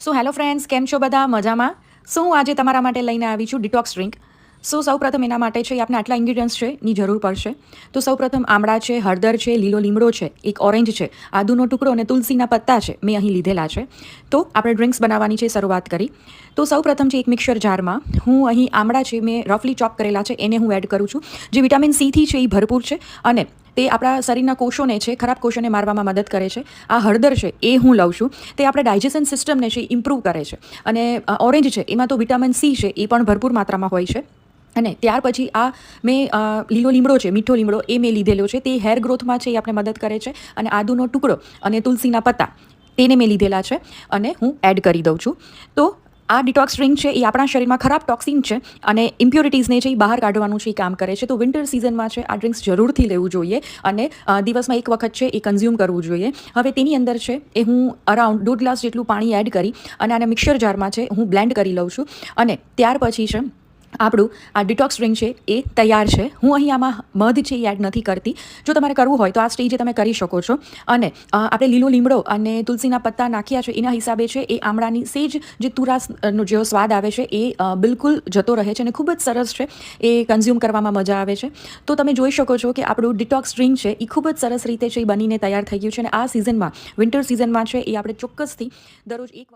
So hello friends, કેમ છો બધા? મજામાં? સો હું આજે તમારા માટે લઈને આવી છું ડિટોક્સ ડ્રિંક. સો સૌપ્રથમ એના માટે છે આપણે આટલા ઇન્ગ્રીડિયન્ટ્સ છે ની જરૂર પડશે. તો સૌપ્રથમ આમળા છે, હળદર છે, લીલો લીમડો છે, એક ઓરેન્જ છે, આદુનો ટુકડો અને તુલસીના પત્તા છે મેં અહીં લીધેલા છે. તો આપણે ડ્રિંક્સ બનાવવાની છે શરૂઆત કરી. તો સૌપ્રથમ છે એક મિક્સર જારમાં હું અહીં આમળા છે મેં રફલી ચોપ કરેલા છે એને હું એડ કરું છું. જે વિટામિન સીથી છે એ ભરપૂર છે અને તે આપણા શરીરના કોષોને છે ખરાબ કોષોને મારવામાં મદદ કરે છે. આ હળદર છે એ હું લઉં છું. તે આપણે ડાયજેશન સિસ્ટમને છે ઇમ્પ્રૂવ કરે છે. અને ઓરેન્જ છે એમાં તો વિટામિન સી છે એ પણ ભરપૂર માત્રામાં હોય છે. અને ત્યાર પછી આ મેં લીલો લીમડો છે, મીઠો લીમડો એ મેં લીધેલો છે. તે હેર ગ્રોથમાં છે એ આપણે મદદ કરે છે. અને આદુનો ટુકડો અને તુલસીના પત્તા તેને મેં લીધેલા છે અને હું એડ કરી દઉં છું. તો આ ડિટોક્સ ડ્રિંક છે એ આપણા શરીરમાં ખરાબ ટોક્સિન છે અને ઇમ્પ્યોરિટીઝને છે એ બહાર કાઢવાનું છે એ કામ કરે છે. તો વિન્ટર સિઝનમાં છે આ ડ્રિંક્સ જરૂરથી લેવું જોઈએ અને દિવસમાં એક વખત છે એ કન્ઝ્યુમ કરવું જોઈએ. હવે તેની અંદર છે એ હું અરાઉન્ડ 1.5 ગ્લાસ જેટલું પાણી એડ કરી અને આને મિક્સર જારમાં છે હું બ્લેન્ડ કરી લઉં છું. અને ત્યાર પછી છે આપણું આ ડિટોક્સ ડ્રિંક છે એ તૈયાર છે. હું અહીં આમાં મધ છે એ એડ નથી કરતી. જો તમારે કરવું હોય તો આ સ્ટેજે તમે કરી શકો છો. અને આપણે લીલો લીમડો અને તુલસીના પત્તા નાખ્યા છે એના હિસાબે છે એ આમળાની સેજ જે તુરાસનો જેવો સ્વાદ આવે છે એ બિલકુલ જતો રહે છે અને ખૂબ જ સરસ છે એ કન્ઝ્યુમ કરવામાં મજા આવે છે. તો તમે જોઈ શકો છો કે આપણું ડિટોક્સ ડ્રિંક છે એ ખૂબ જ સરસ રીતે છે એ બનીને તૈયાર થઈ ગયું છે. અને આ સિઝનમાં વિન્ટર સિઝનમાં છે એ આપણે ચોક્કસથી દરરોજ એક